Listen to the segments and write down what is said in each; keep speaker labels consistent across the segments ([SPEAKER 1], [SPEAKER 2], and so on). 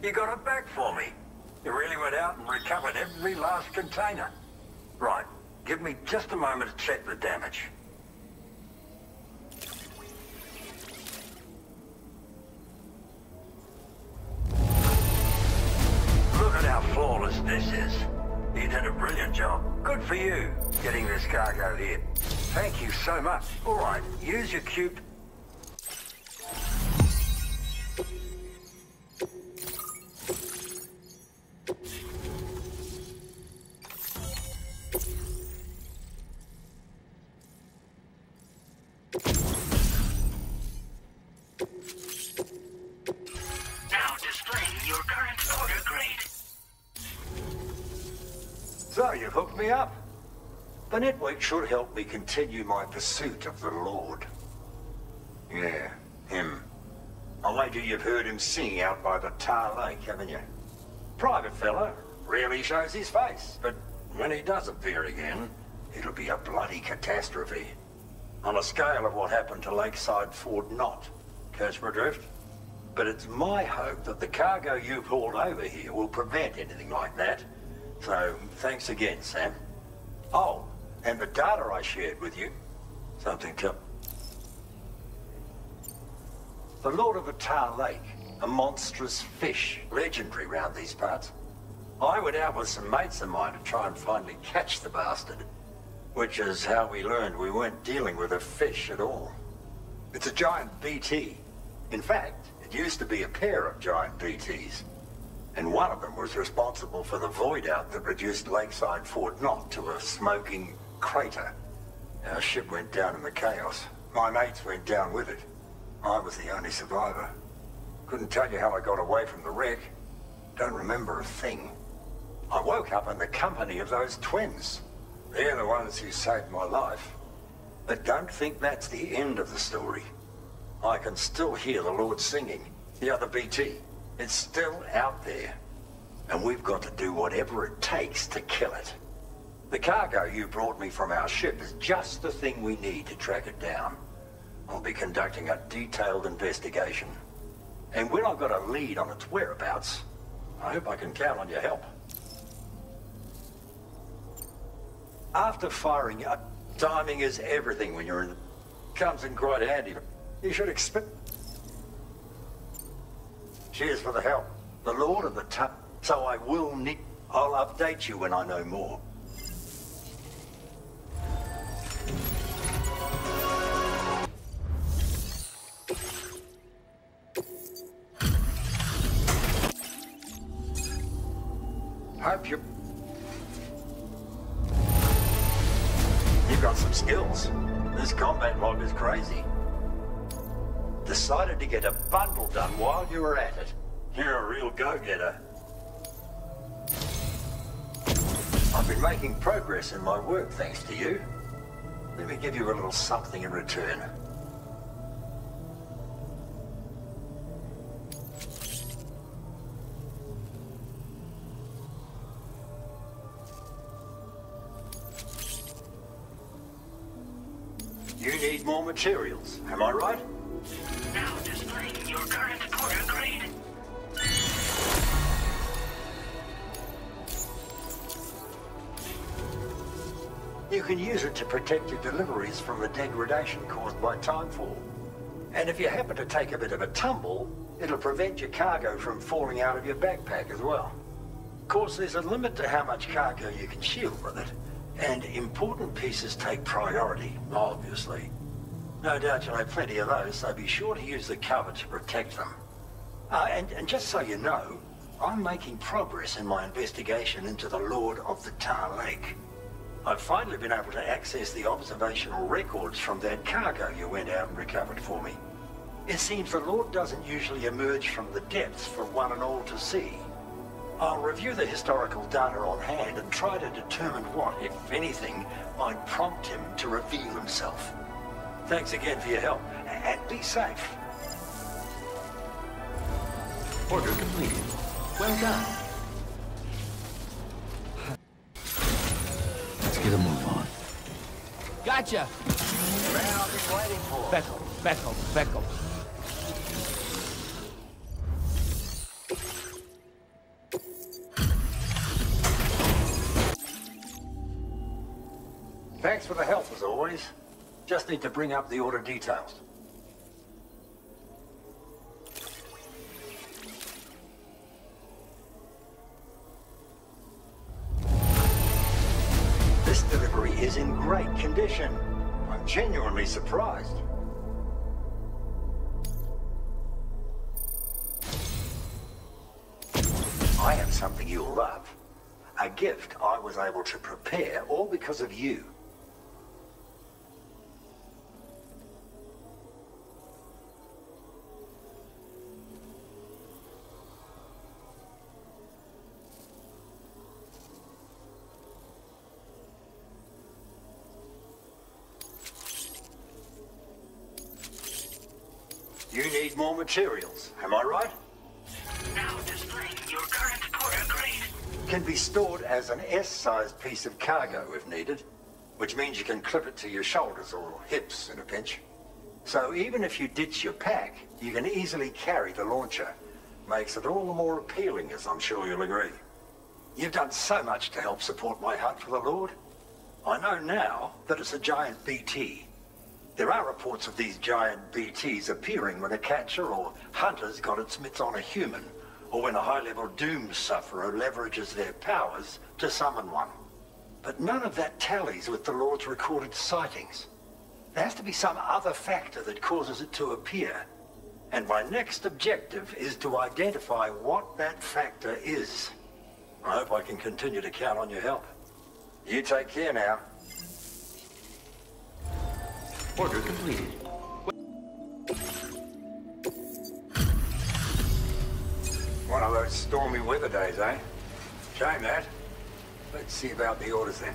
[SPEAKER 1] You got it back for me. You really went out and recovered every last container. Right, give me just a moment to check the damage. Look at how flawless this is. You did a brilliant job. Good for you, getting this cargo here. Thank you so much. All right, use your cube.
[SPEAKER 2] Now displaying your current order grade.
[SPEAKER 1] So, you've hooked me up. The network should help me continue my pursuit of the Lord. Yeah, him. I wager you've heard him sing out by the Tar Lake, haven't you? Private fella, rarely shows his face, but when he does appear again, it'll be a bloody catastrophe. On a scale of what happened to Lakeside Fort Knott. Catch my drift? But it's my hope that the cargo you've hauled over here will prevent anything like that. So, thanks again, Sam. Oh, and the data I shared with you. Something to... The Lord of the Tar Lake, a monstrous fish, legendary round these parts. I went out with some mates of mine to try and finally catch the bastard. Which is how we learned we weren't dealing with a fish at all. It's a giant BT. In fact, it used to be a pair of giant BTs. And one of them was responsible for the void out that reduced Lakeside Fort Knott to a smoking crater. Our ship went down in the chaos. My mates went down with it. I was the only survivor. Couldn't tell you how I got away from the wreck. Don't remember a thing. I woke up in the company of those twins. They're the ones who saved my life. But don't think that's the end of the story. I can still hear the Lord singing. The other BT. It's still out there. And we've got to do whatever it takes to kill it. The cargo you brought me from our ship is just the thing we need to track it down. I'll be conducting a detailed investigation. And when I've got a lead on its whereabouts, I hope I can count on your help. After firing up, timing is everything when you're in... Comes in quite handy. You should expect... Cheers for the help. The Lord of the Tar... So I will need... I'll update you when I know more. Hope you... You've got some skills. This combat log is crazy. Decided to get a bundle done while you were at it. You're a real go-getter. I've been making progress in my work thanks to you. Let me give you a little something in return. You need more materials, am I right?
[SPEAKER 2] Now displaying your current order grade.
[SPEAKER 1] You can use it to protect your deliveries from the degradation caused by timefall. And if you happen to take a bit of a tumble, it'll prevent your cargo from falling out of your backpack as well. Of course, there's a limit to how much cargo you can shield with it. And important pieces take priority, obviously. No doubt you'll have plenty of those, so be sure to use the cover to protect them. And just so you know, I'm making progress in my investigation into the Lord of the Tar Lake. I've finally been able to access the observational records from that cargo you went out and recovered for me. It seems the Lord doesn't usually emerge from the depths for one and all to see. I'll review the historical data on hand and try to determine what, if anything, might prompt him to reveal himself. Thanks again for your help, and be safe.
[SPEAKER 3] Order completed. Well done. Let's get a move on.
[SPEAKER 4] Gotcha!
[SPEAKER 1] Man, I've been waiting for.
[SPEAKER 4] Back up.
[SPEAKER 1] for the help as always. Just need to bring up the order details. This delivery is in great condition. I'm genuinely surprised. I have something you'll love. A gift I was able to prepare all because of you. You need more materials, am I right?
[SPEAKER 2] Now displaying your current porter grade.
[SPEAKER 1] Can be stored as an S-sized piece of cargo if needed, which means you can clip it to your shoulders or hips in a pinch. So even if you ditch your pack, you can easily carry the launcher. Makes it all the more appealing, as I'm sure you'll agree. You've done so much to help support my hunt for the Lord. I know now that it's a giant BT. There are reports of these giant BTs appearing when a catcher or hunter's got its mitts on a human, or when a high-level doom sufferer leverages their powers to summon one. But none of that tallies with the Lord's recorded sightings. There has to be some other factor that causes it to appear. And my next objective is to identify what that factor is. I hope I can continue to count on your help. You take care now.
[SPEAKER 3] Order completed.
[SPEAKER 1] One of those stormy weather days, eh? Shame that. Let's see about the orders then.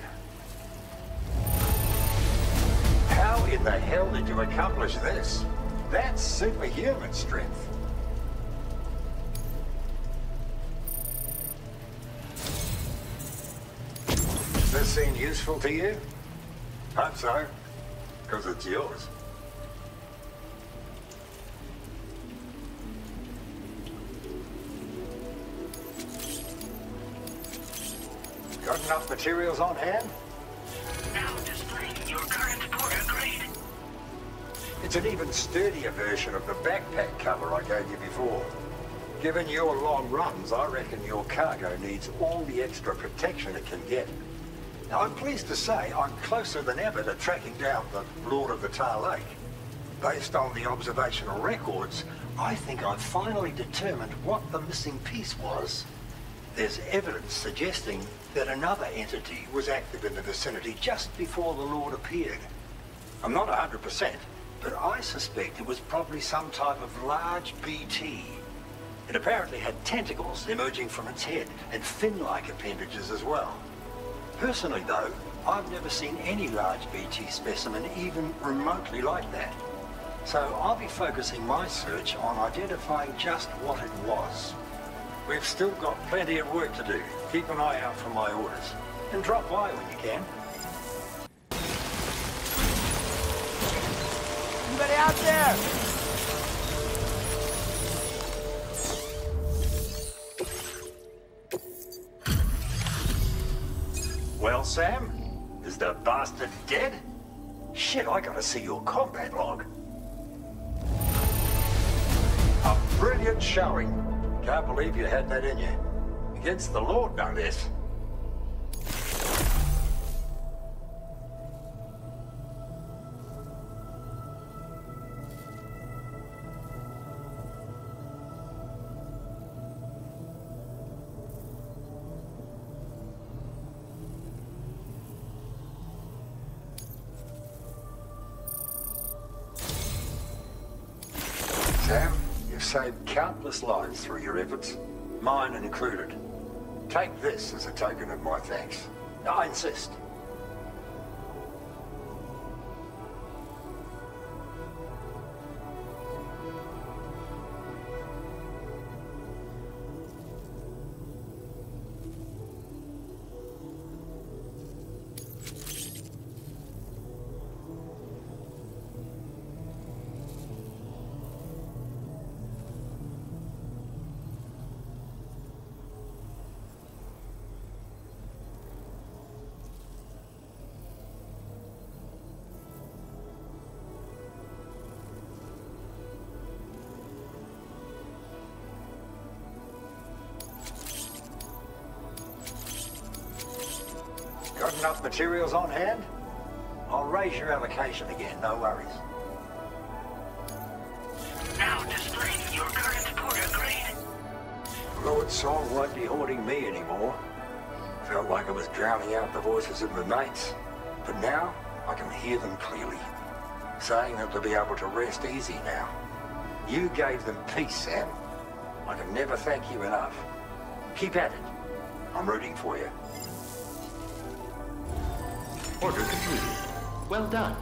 [SPEAKER 1] How in the hell did you accomplish this? That's superhuman strength. This seem useful to you? Hope so, because it's yours. Got enough materials on hand?
[SPEAKER 2] Now displaying your current porter grade.
[SPEAKER 1] It's an even sturdier version of the backpack cover I gave you before. Given your long runs, I reckon your cargo needs all the extra protection it can get. Now, I'm pleased to say I'm closer than ever to tracking down the Lord of the Tar Lake. Based on the observational records, I think I've finally determined what the missing piece was. There's evidence suggesting that another entity was active in the vicinity just before the Lord appeared. I'm not 100%, but I suspect it was probably some type of large BT. It apparently had tentacles emerging from its head and fin-like appendages as well. Personally, though, I've never seen any large BT specimen even remotely like that. So I'll be focusing my search on identifying just what it was. We've still got plenty of work to do. Keep an eye out for my orders. And drop by when you can.
[SPEAKER 4] Anybody out there?
[SPEAKER 1] Well, Sam? Is the bastard dead? Shit, I gotta see your combat log. A brilliant showing. Can't believe you had that in you. Against the Lord, no less. Sam, you've saved countless lives through your efforts, mine included. Take this as a token of my thanks. I insist. enough materials on hand? I'll raise your allocation again, no worries.
[SPEAKER 2] Now displaying your current quarter grade.
[SPEAKER 1] Lord Song won't be haunting me anymore. Felt like I was drowning out the voices of my mates. But now, I can hear them clearly. Saying that they'll be able to rest easy now. You gave them peace, Sam. I can never thank you enough. Keep at it. I'm rooting for you.
[SPEAKER 3] Order completed. Well done.